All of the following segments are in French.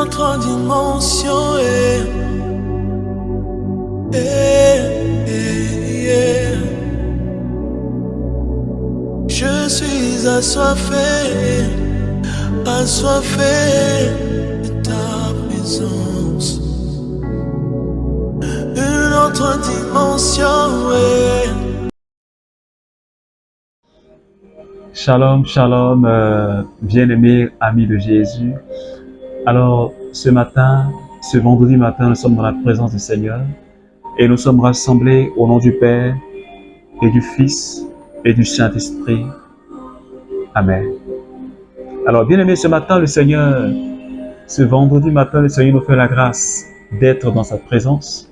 autre dimension. Je suis assoiffé de ta présence. Une autre dimension. Shalom, shalom, bien-aimés amis de Jésus. Alors, ce matin, ce vendredi matin, nous sommes dans la présence du Seigneur et nous sommes rassemblés au nom du Père et du Fils et du Saint-Esprit. Amen. Alors, bien-aimés, ce matin, le Seigneur, ce vendredi matin, le Seigneur nous fait la grâce d'être dans sa présence.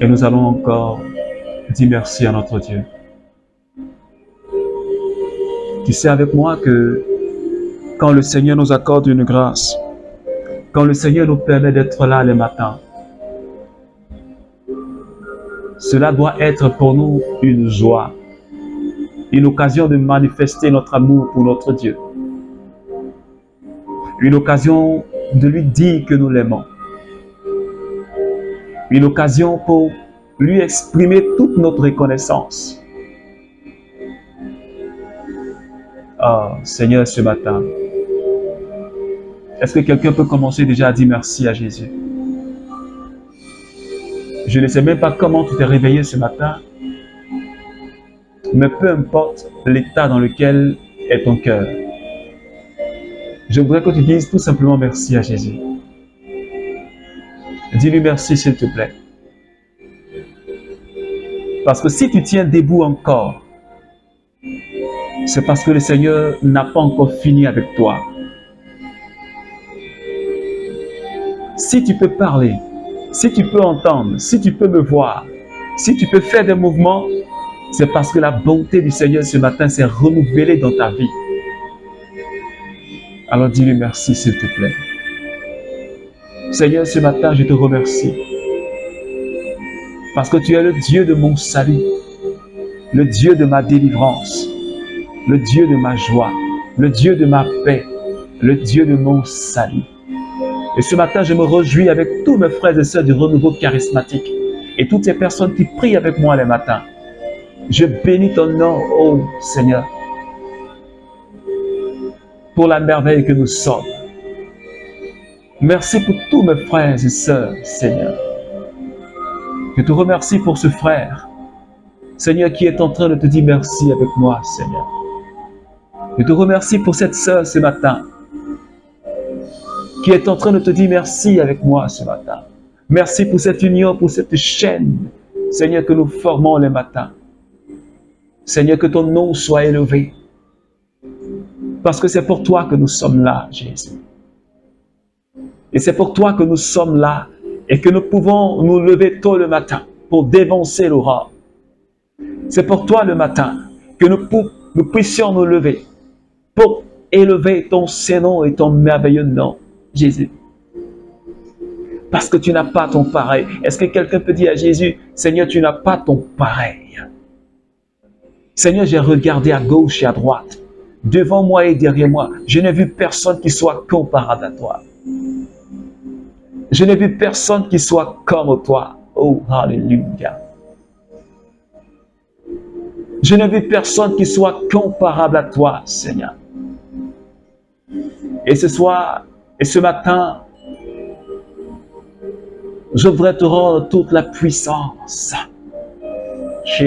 Et nous allons encore dire merci à notre Dieu. Tu sais avec moi que quand le Seigneur nous accorde une grâce, quand le Seigneur nous permet d'être là le matin, cela doit être pour nous une joie, une occasion de manifester notre amour pour notre Dieu, une occasion de lui dire que nous l'aimons, une occasion pour lui exprimer toute notre reconnaissance. Oh, Seigneur, ce matin, est-ce que quelqu'un peut commencer déjà à dire merci à Jésus? Je ne sais même pas comment tu t'es réveillé ce matin, mais peu importe l'état dans lequel est ton cœur, je voudrais que tu dises tout simplement merci à Jésus. Dis-lui merci s'il te plaît. Parce que si tu tiens debout encore, c'est parce que le Seigneur n'a pas encore fini avec toi. Si tu peux parler, si tu peux entendre, si tu peux me voir, si tu peux faire des mouvements, c'est parce que la bonté du Seigneur ce matin s'est renouvelée dans ta vie. Alors dis-lui merci s'il te plaît. Seigneur, ce matin, je te remercie. Parce que tu es le Dieu de mon salut, le Dieu de ma délivrance, le Dieu de ma joie, le Dieu de ma paix, le Dieu de mon salut. Et ce matin, je me réjouis avec tous mes frères et sœurs du renouveau charismatique et toutes ces personnes qui prient avec moi les matins. Je bénis ton nom, ô Seigneur, pour la merveille que nous sommes. Merci pour tous mes frères et sœurs, Seigneur. Je te remercie pour ce frère, Seigneur, qui est en train de te dire merci avec moi, Seigneur. Je te remercie pour cette sœur ce matin, qui est en train de te dire merci avec moi ce matin. Merci pour cette union, pour cette chaîne, Seigneur, que nous formons les matins. Seigneur, que ton nom soit élevé. Parce que c'est pour toi que nous sommes là, Jésus. Et c'est pour toi que nous sommes là et que nous pouvons nous lever tôt le matin pour dévancer l'aurore. C'est pour toi le matin que nous puissions nous lever pour élever ton Saint-Nom et ton merveilleux nom, Jésus. Parce que tu n'as pas ton pareil. Est-ce que quelqu'un peut dire à Jésus, Seigneur, tu n'as pas ton pareil? Seigneur, j'ai regardé à gauche et à droite, devant moi et derrière moi. Je n'ai vu personne qui soit comparable à toi. Je n'ai vu personne qui soit comme toi. Oh, alléluia. Je n'ai vu personne qui soit comparable à toi, Seigneur. Et ce soir, et ce matin, je voudrais te rendre toute la puissance. Je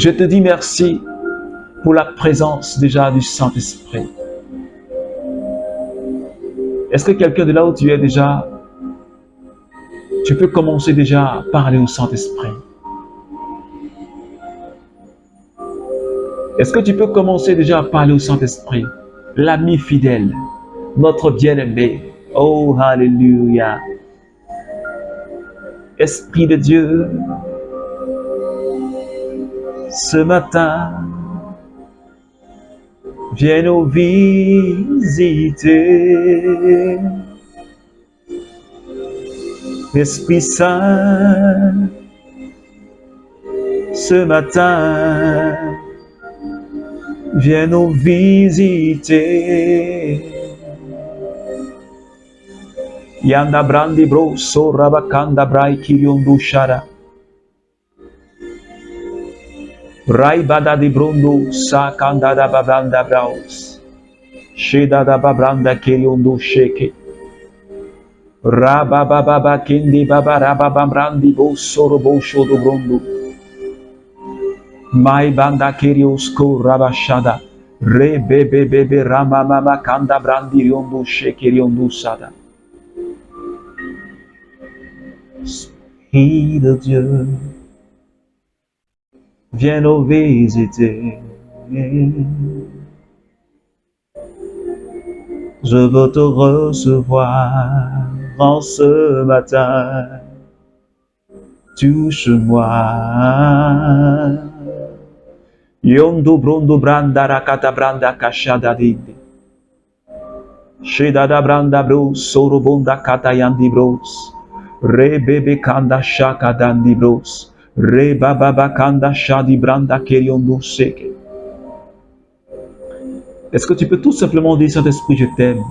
te dis merci pour la présence déjà du Saint-Esprit. Est-ce que quelqu'un de là où tu es déjà, tu peux commencer déjà à parler au Saint-Esprit? Est-ce que tu peux commencer déjà à parler au Saint-Esprit? L'ami fidèle, notre bien-aimé. Oh, alléluia. Esprit de Dieu, ce matin, viens nous visiter. Esprit Saint, ce matin, viens nous visiter. Yanda brandi bro, so rabakanda brai kiriondu shara. Rai bada di brondo, sa kanda da babranda braus. Sheda da babranda kiriondu sheke. Raba baba kendi baba raba bambrandi bo soro bo shodo brondo. Mai banda kiriosko rabashada. Re bebe bebe rama mama kanda brandi riondu sheke riondu sada. Esprit de Dieu, viens nous visiter. Je veux te recevoir en ce matin. Touche-moi. Yondo brondo branda rakata branda kashada dinde. Shedada branda bros, soro bonda kata yandi bros. Re bebe kanda shaka dandi bros. Re baba kanda shadi branda keriondo seke. Est-ce que tu peux tout simplement dire, Saint-Esprit, je t'aime?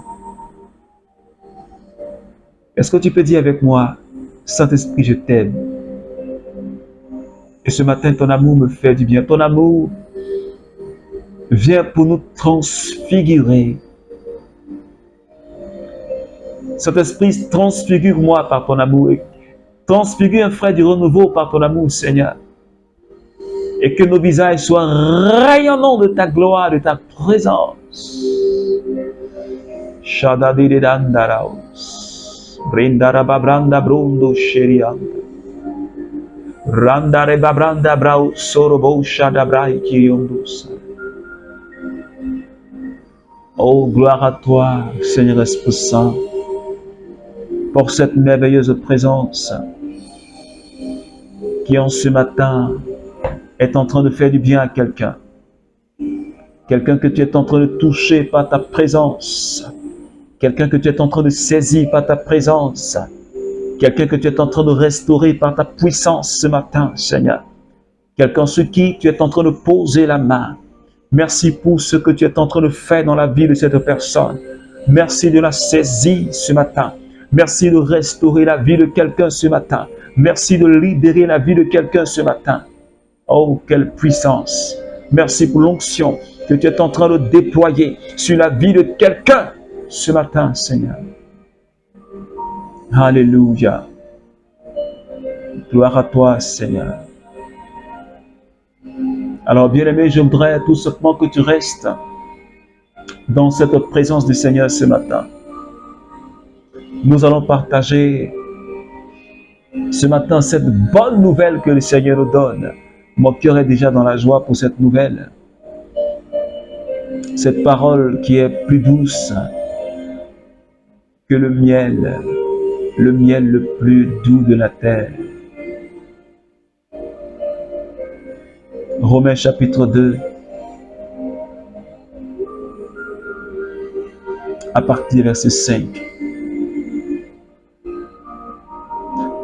Est-ce que tu peux dire avec moi, Saint-Esprit, je t'aime? Et ce matin, ton amour me fait du bien. Ton amour vient pour nous transfigurer. Saint-Esprit, transfigure-moi par ton amour. Transfigure un frère du renouveau par ton amour, Seigneur. Et que nos visages soient rayonnants de ta gloire, de ta présence. Shadadidandaraos. Brindaraba branda brundo sherianda. Randareba branda brao sorobo shadabrai kiriondosa. Oh, gloire à toi, Seigneur Esprit Saint, pour cette merveilleuse présence qui en ce matin est en train de faire du bien à quelqu'un. Quelqu'un que tu es en train de toucher par ta présence. Quelqu'un que tu es en train de saisir par ta présence. Quelqu'un que tu es en train de restaurer par ta puissance ce matin, Seigneur. Quelqu'un sur qui tu es en train de poser la main. Merci pour ce que tu es en train de faire dans la vie de cette personne. Merci de la saisir ce matin. Merci de restaurer la vie de quelqu'un ce matin. Merci de libérer la vie de quelqu'un ce matin. Oh, quelle puissance! Merci pour l'onction que tu es en train de déployer sur la vie de quelqu'un ce matin, Seigneur. Alléluia. Gloire à toi, Seigneur. Alors, bien-aimé, je voudrais tout simplement que tu restes dans cette présence du Seigneur ce matin. Nous allons partager ce matin cette bonne nouvelle que le Seigneur nous donne. Mon cœur est déjà dans la joie pour cette nouvelle. Cette parole qui est plus douce que le miel le plus doux de la terre. Romains chapitre 2, à partir du verset 5.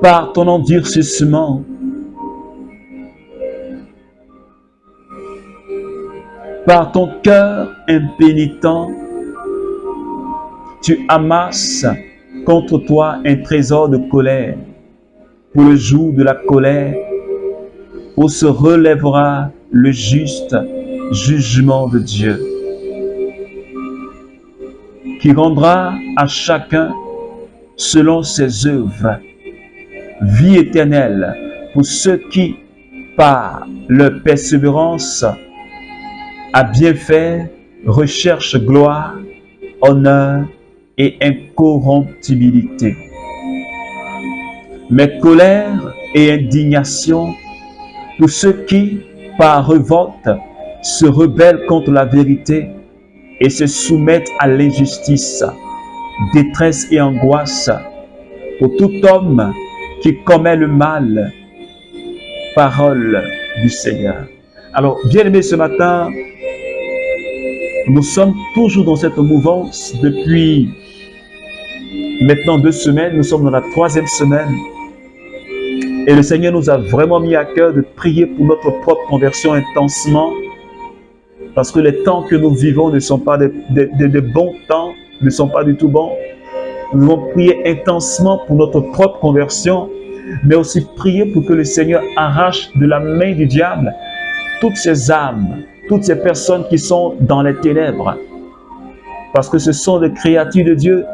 Par ton endurcissement, par ton cœur impénitent, tu amasses contre toi un trésor de colère pour le jour de la colère, où se relèvera le juste jugement de Dieu, qui rendra à chacun selon ses œuvres, vie éternelle pour ceux qui, par leur persévérance à bien faire, recherchent gloire, honneur et incorruptibilité. Mais colère et indignation pour ceux qui, par révolte, se rebellent contre la vérité et se soumettent à l'injustice, détresse et angoisse pour tout homme qui commet le mal. Parole du Seigneur. Alors, bien-aimés, ce matin, nous sommes toujours dans cette mouvance depuis maintenant 2 semaines. Nous sommes dans la 3e semaine Et le Seigneur nous a vraiment mis à cœur de prier pour notre propre conversion intensement, parce que les temps que nous vivons ne sont pas des bons temps, ne sont pas du tout bons. Nous devons prier intensement pour notre propre conversion, mais aussi prier pour que le Seigneur arrache de la main du diable toutes ces âmes, toutes ces personnes qui sont dans les ténèbres, parce que ce sont des créatures de Dieu,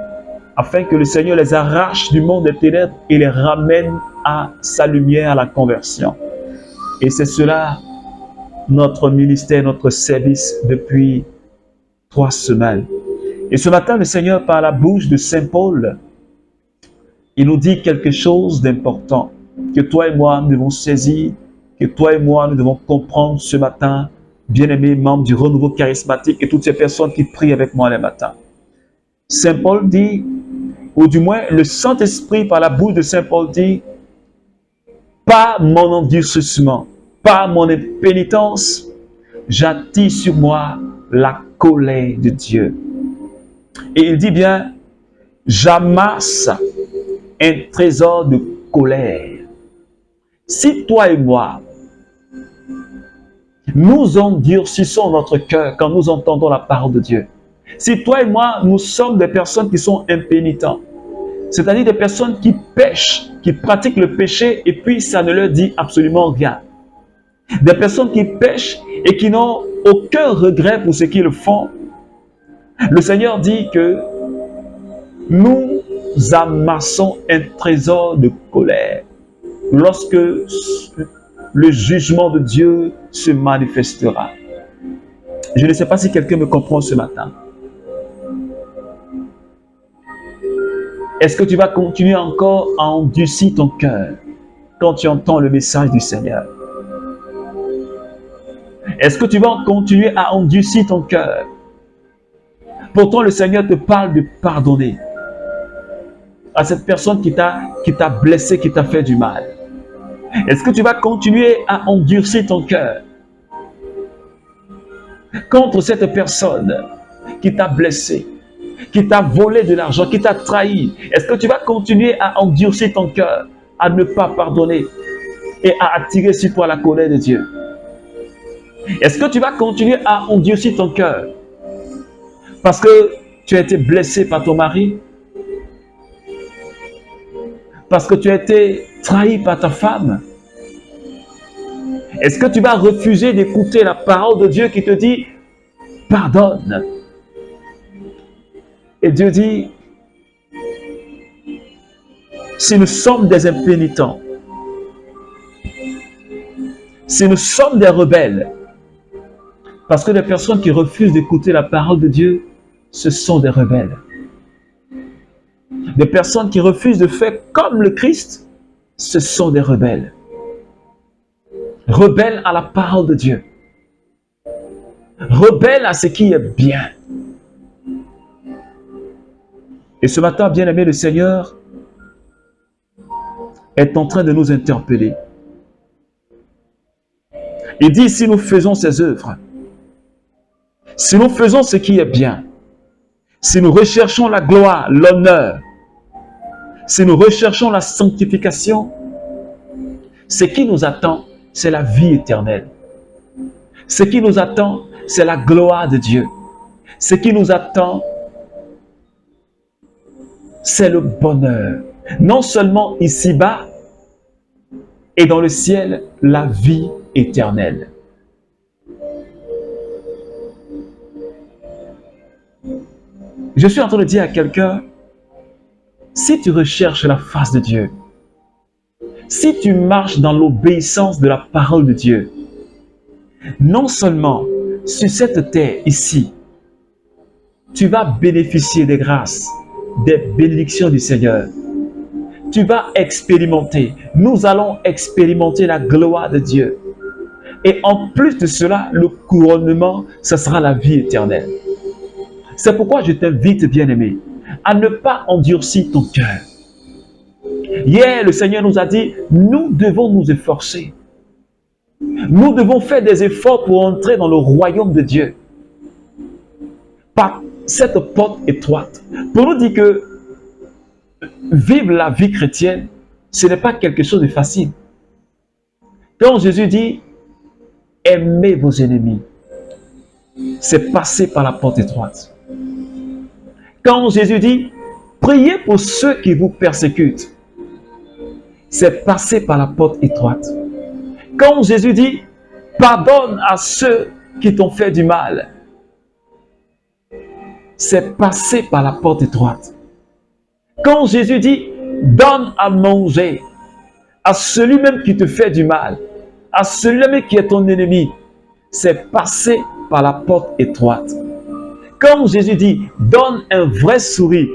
afin que le Seigneur les arrache du monde des ténèbres et les ramène à sa lumière, à la conversion. Et c'est cela notre ministère, notre service depuis 3 semaines. Et ce matin, le Seigneur, par la bouche de Saint Paul, il nous dit quelque chose d'important que toi et moi, nous devons saisir, que toi et moi, nous devons comprendre ce matin, bien-aimés membres du renouveau charismatique et toutes ces personnes qui prient avec moi les matins. Saint Paul dit, ou du moins le Saint-Esprit par la bouche de Saint Paul dit, par mon endurcissement, par mon impénitence, j'attire sur moi la colère de Dieu. Et il dit bien, j'amasse un trésor de colère. Si toi et moi, nous endurcissons notre cœur quand nous entendons la parole de Dieu, si toi et moi, nous sommes des personnes qui sont impénitentes, c'est-à-dire des personnes qui pêchent, qui pratiquent le péché et puis ça ne leur dit absolument rien. Des personnes qui pêchent et qui n'ont aucun regret pour ce qu'ils font. Le Seigneur dit que nous amassons un trésor de colère lorsque le jugement de Dieu se manifestera. Je ne sais pas si quelqu'un me comprend ce matin. Est-ce que tu vas continuer encore à endurcir ton cœur quand tu entends le message du Seigneur? Est-ce que tu vas continuer à endurcir ton cœur? Pourtant, le Seigneur te parle de pardonner à cette personne qui t'a blessé, qui t'a fait du mal. Est-ce que tu vas continuer à endurcir ton cœur contre cette personne qui t'a blessé, qui t'a volé de l'argent, qui t'a trahi? Est-ce que tu vas continuer à endurcir ton cœur, à ne pas pardonner et à attirer sur toi la colère de Dieu? Est-ce que tu vas continuer à endurcir ton cœur parce que tu as été blessé par ton mari? Parce que tu as été trahi par ta femme? Est-ce que tu vas refuser d'écouter la parole de Dieu qui te dit « Pardonne » ? Et Dieu dit « Si nous sommes des impénitents, si nous sommes des rebelles, parce que les personnes qui refusent d'écouter la parole de Dieu, ce sont des rebelles. Des personnes qui refusent de faire comme le Christ, ce sont des rebelles. Rebelles à la parole de Dieu. Rebelles à ce qui est bien. Et ce matin, bien-aimé, le Seigneur est en train de nous interpeller. Il dit, si nous faisons ces œuvres, si nous faisons ce qui est bien, si nous recherchons la gloire, l'honneur, si nous recherchons la sanctification, ce qui nous attend, c'est la vie éternelle. Ce qui nous attend, c'est la gloire de Dieu. Ce qui nous attend, c'est le bonheur. Non seulement ici-bas, et dans le ciel, la vie éternelle. Je suis en train de dire à quelqu'un, si tu recherches la face de Dieu, si tu marches dans l'obéissance de la parole de Dieu, non seulement sur cette terre ici, tu vas bénéficier des grâces, des bénédictions du Seigneur. Tu vas expérimenter, nous allons expérimenter la gloire de Dieu. Et en plus de cela, le couronnement, ce sera la vie éternelle. C'est pourquoi je t'invite, bien-aimé, à ne pas endurcir ton cœur. Hier, le Seigneur nous a dit, nous devons nous efforcer. Nous devons faire des efforts pour entrer dans le royaume de Dieu. Par cette porte étroite. Pour nous dire que vivre la vie chrétienne, ce n'est pas quelque chose de facile. Quand Jésus dit « Aimez vos ennemis », c'est passer par la porte étroite. Quand Jésus dit « Priez pour ceux qui vous persécutent », c'est passer par la porte étroite. Quand Jésus dit « Pardonne à ceux qui t'ont fait du mal », c'est passer par la porte étroite. Quand Jésus dit « Donne à manger à celui même qui te fait du mal, à celui-même qui est ton ennemi », c'est passer par la porte étroite. Quand Jésus dit « Donne un vrai sourire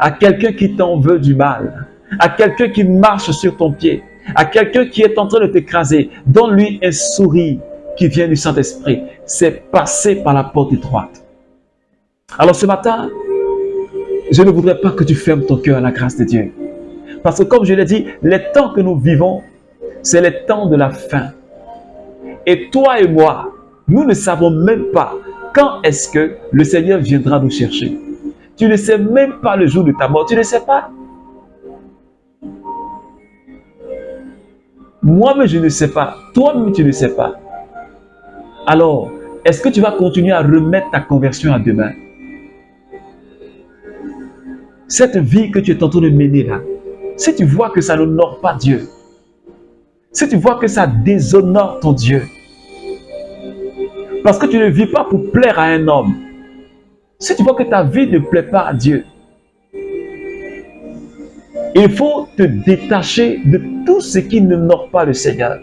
à quelqu'un qui t'en veut du mal, à quelqu'un qui marche sur ton pied, à quelqu'un qui est en train de t'écraser, donne-lui un sourire qui vient du Saint-Esprit », c'est passer par la porte étroite. Alors ce matin, je ne voudrais pas que tu fermes ton cœur à la grâce de Dieu. Parce que comme je l'ai dit, les temps que nous vivons, c'est les temps de la fin. Et toi et moi, nous ne savons même pas quand est-ce que le Seigneur viendra nous chercher. Tu ne sais même pas le jour de ta mort, tu ne sais pas. Moi-même, je ne sais pas. Toi-même, tu ne sais pas. Alors, est-ce que tu vas continuer à remettre ta conversion à demain? Cette vie que tu es en train de mener là, si tu vois que ça n'honore pas Dieu, si tu vois que ça déshonore ton Dieu, parce que tu ne vis pas pour plaire à un homme, si tu vois que ta vie ne plaît pas à Dieu, il faut te détacher de tout ce qui n'honore pas le Seigneur.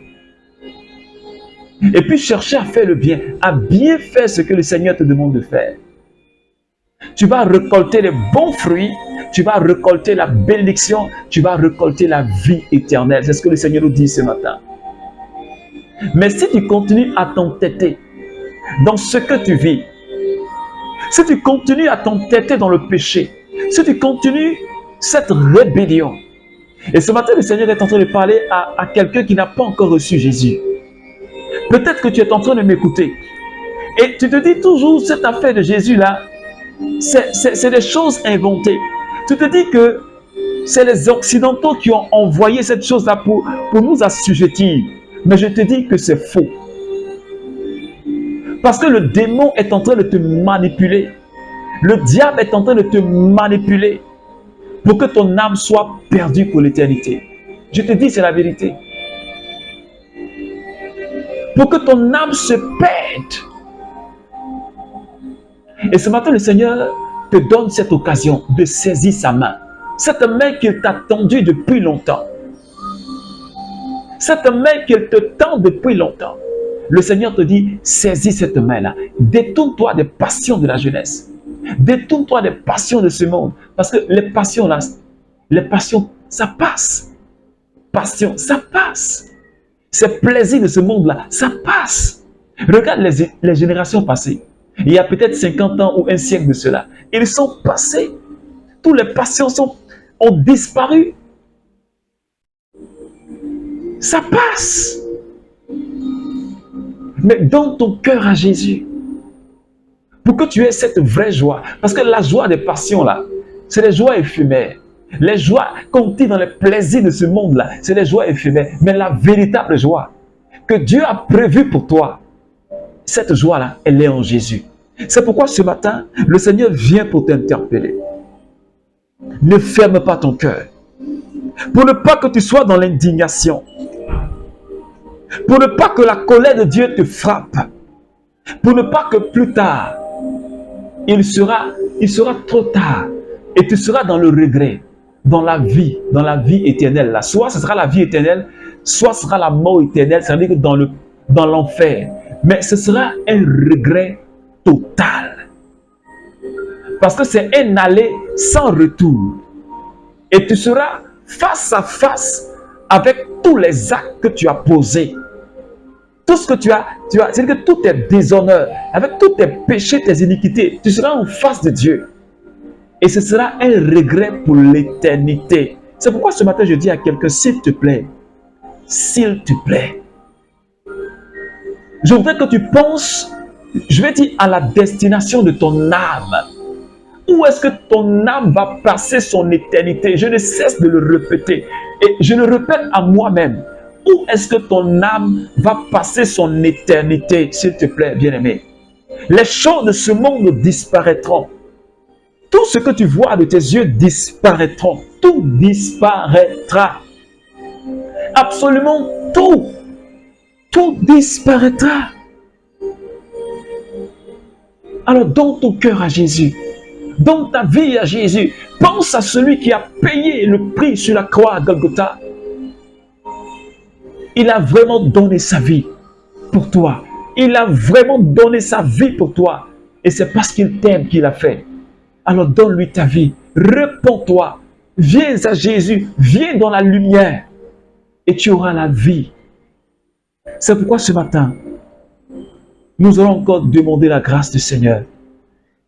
Et puis chercher à faire le bien, à bien faire ce que le Seigneur te demande de faire. Tu vas récolter les bons fruits, tu vas récolter la bénédiction, tu vas récolter la vie éternelle. C'est ce que le Seigneur nous dit ce matin. Mais si tu continues à t'entêter dans ce que tu vis, si tu continues à t'entêter dans le péché, si tu continues cette rébellion, et ce matin le Seigneur est en train de parler à quelqu'un qui n'a pas encore reçu Jésus. Peut-être que tu es en train de m'écouter et tu te dis toujours cette affaire de Jésus là, c'est des choses inventées. Tu te dis que c'est les Occidentaux qui ont envoyé cette chose-là pour nous assujettir. Mais je te dis que c'est faux. Parce que le démon est en train de te manipuler. Le diable est en train de te manipuler pour que ton âme soit perdue pour l'éternité. Je te dis, c'est la vérité. Pour que ton âme se perde. Et ce matin, le Seigneur te donne cette occasion de saisir sa main. Cette main qu'il t'a tendue depuis longtemps. Cette main qu'il te tend depuis longtemps. Le Seigneur te dit, saisis cette main-là. Détourne-toi des passions de la jeunesse. Détourne-toi des passions de ce monde. Parce que les passions là, ça passe. Passion, ça passe. Ces plaisirs de ce monde-là, ça passe. Regarde les générations passées. Il y a peut-être 50 ans ou un siècle de cela. Ils sont passés. Toutes les passions ont disparu. Ça passe. Mais donne ton cœur à Jésus. Pour que tu aies cette vraie joie. Parce que la joie des passions là, c'est les joies éphémères. Les joies qu'on dit dans les plaisirs de ce monde-là, c'est les joies éphémères. Mais la véritable joie que Dieu a prévue pour toi, cette joie-là, elle est en Jésus. C'est pourquoi ce matin, le Seigneur vient pour t'interpeller. Ne ferme pas ton cœur. Pour ne pas que tu sois dans l'indignation. Pour ne pas que la colère de Dieu te frappe. Pour ne pas que plus tard, il sera trop tard. Et tu seras dans le regret, dans la vie éternelle. Là. Soit ce sera la vie éternelle, soit ce sera la mort éternelle, c'est-à-dire que dans l'enfer. Mais ce sera un regret total. Parce que c'est un aller sans retour. Et tu seras face à face avec tous les actes que tu as posés. Tout ce que tu as c'est-à-dire que tous tes déshonneurs, avec tous tes péchés, tes iniquités, tu seras en face de Dieu. Et ce sera un regret pour l'éternité. C'est pourquoi ce matin je dis à quelqu'un, s'il te plaît, je voudrais que tu penses, je vais dire, à la destination de ton âme. Où est-ce que ton âme va passer son éternité? Je ne cesse de le répéter. Et je le répète à moi-même. où est-ce que ton âme va passer son éternité, s'il te plaît, bien-aimé? Les choses de ce monde disparaîtront. Tout ce que tu vois de tes yeux disparaîtront. Tout disparaîtra. Absolument tout. Tout disparaîtra. Alors donne ton cœur à Jésus. Donne ta vie à Jésus. Pense à celui qui a payé le prix sur la croix à Golgotha. Il a vraiment donné sa vie pour toi. Il a vraiment donné sa vie pour toi. Et c'est parce qu'il t'aime qu'il l'a fait. Alors donne-lui ta vie. Réponds-toi. Viens à Jésus. Viens dans la lumière. Et tu auras la vie. C'est pourquoi ce matin, nous allons encore demander la grâce du Seigneur.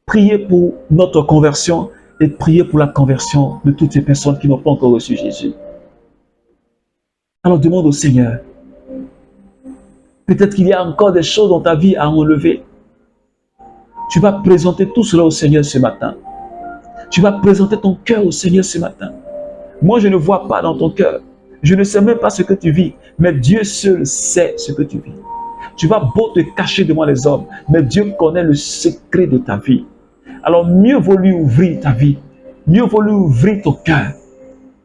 Prier pour notre conversion et prier pour la conversion de toutes ces personnes qui n'ont pas encore reçu Jésus. Alors demande au Seigneur. Peut-être qu'il y a encore des choses dans ta vie à enlever. Tu vas présenter tout cela au Seigneur ce matin. Tu vas présenter ton cœur au Seigneur ce matin. Moi, je ne vois pas dans ton cœur. Je ne sais même pas ce que tu vis, mais Dieu seul sait ce que tu vis. Tu vas beau te cacher devant les hommes, mais Dieu connaît le secret de ta vie. Alors mieux vaut lui ouvrir ta vie. Mieux vaut lui ouvrir ton cœur.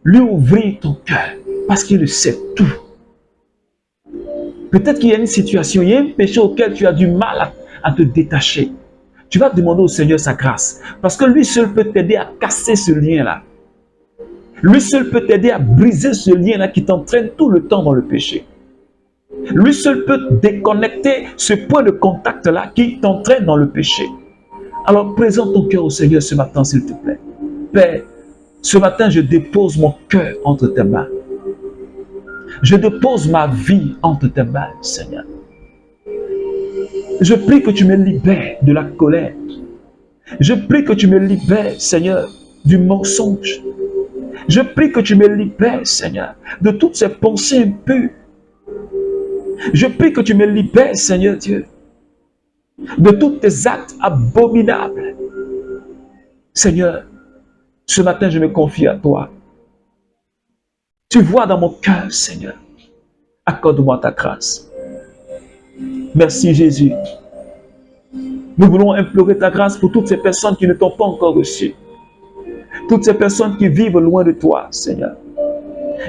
Lui ouvrir ton cœur, parce qu'il sait tout. Peut-être qu'il y a une situation, il y a un péché auquel tu as du mal à te détacher. Tu vas demander au Seigneur sa grâce, parce que lui seul peut t'aider à casser ce lien-là. Lui seul peut t'aider à briser ce lien-là qui t'entraîne tout le temps dans le péché. Lui seul peut déconnecter ce point de contact-là qui t'entraîne dans le péché. Alors présente ton cœur au Seigneur ce matin, s'il te plaît. Père, ce matin, je dépose mon cœur entre tes mains. Je dépose ma vie entre tes mains, Seigneur. Je prie que tu me libères de la colère. Je prie que tu me libères, Seigneur, du mensonge. Je prie que tu me libères, Seigneur, de toutes ces pensées impures. Je prie que tu me libères, Seigneur Dieu, de tous tes actes abominables. Seigneur, ce matin, je me confie à toi. Tu vois dans mon cœur, Seigneur. Accorde-moi ta grâce. Merci, Jésus. Nous voulons implorer ta grâce pour toutes ces personnes qui ne t'ont pas encore reçu. Toutes ces personnes qui vivent loin de toi, Seigneur.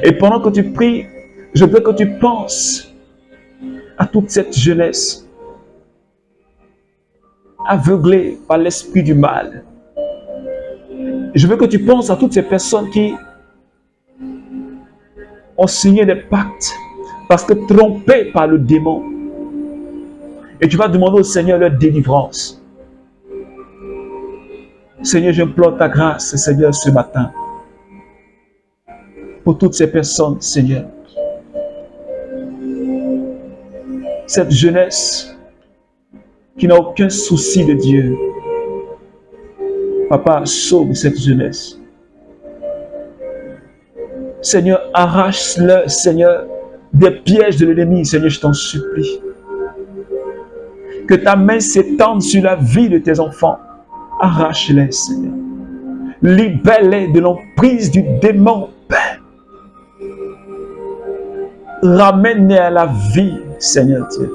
Et pendant que tu pries, je veux que tu penses à toute cette jeunesse aveuglée par l'esprit du mal. Je veux que tu penses à toutes ces personnes qui ont signé des pactes parce que trompées par le démon. Et tu vas demander au Seigneur leur délivrance. Seigneur, j'implore ta grâce, Seigneur, ce matin. Pour toutes ces personnes, Seigneur. Cette jeunesse qui n'a aucun souci de Dieu. Papa, sauve cette jeunesse. Seigneur, arrache-le, Seigneur, des pièges de l'ennemi. Seigneur, je t'en supplie. Que ta main s'étende sur la vie de tes enfants. Arrache-les, Seigneur. Libère-les de l'emprise du démon, Père. Ramène-les à la vie, Seigneur Dieu.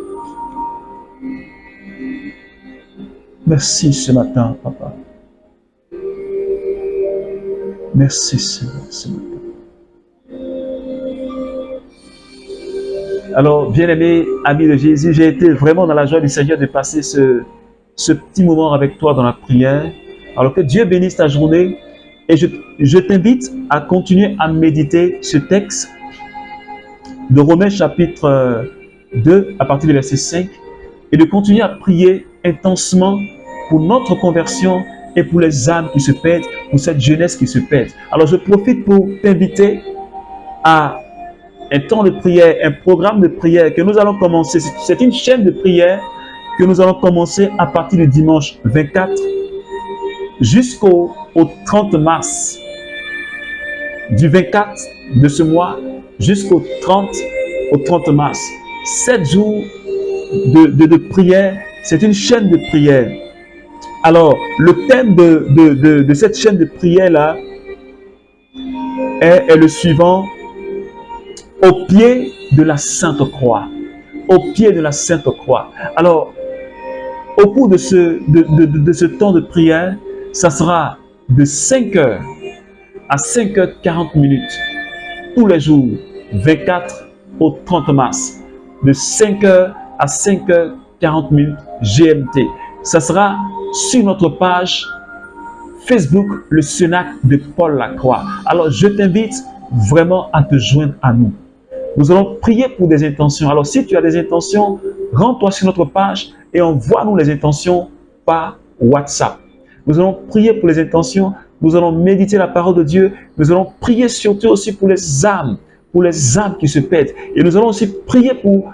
Merci ce matin, Papa. Merci, Seigneur, ce matin. Alors, bien-aimé, ami de Jésus, j'ai été vraiment dans la joie du Seigneur de passer ce petit moment avec toi dans la prière. Alors que Dieu bénisse ta journée. Et je t'invite à continuer à méditer ce texte de Romains chapitre 2 à partir du verset 5 et de continuer à prier intensement pour notre conversion et pour les âmes qui se perdent, pour cette jeunesse qui se perd. Alors je profite pour t'inviter à un temps de prière, un programme de prière que nous allons commencer. C'est une chaîne de prière que nous allons commencer à partir du dimanche 24 jusqu'au 30 mars. Du 24 de ce mois jusqu'au 30 mars. 7 jours de prière. C'est une chaîne de prière. Alors, le thème de cette chaîne de prière-là est le suivant. Au pied de la Sainte Croix. Au pied de la Sainte Croix. Alors, au cours de ce temps de prière, ça sera de 5h à 5h40 minutes tous les jours, 24 au 30 mars, de 5h à 5h40 minutes GMT. Ça sera sur notre page Facebook, le Cenacle de Paul Lacroix. Alors, je t'invite vraiment à te joindre à nous. Nous allons prier pour des intentions. Alors, si tu as des intentions, rends-toi sur notre page et envoie-nous les intentions par WhatsApp. Nous allons prier pour les intentions. Nous allons méditer la parole de Dieu. Nous allons prier surtout aussi pour les âmes qui se perdent. Et nous allons aussi prier pour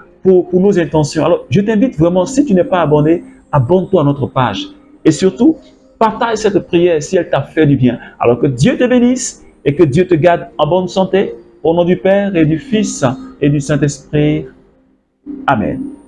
nos intentions. Alors, je t'invite vraiment, si tu n'es pas abonné, abonne-toi à notre page. Et surtout, partage cette prière si elle t'a fait du bien. Alors que Dieu te bénisse et que Dieu te garde en bonne santé. Au nom du Père et du Fils et du Saint-Esprit. Amen.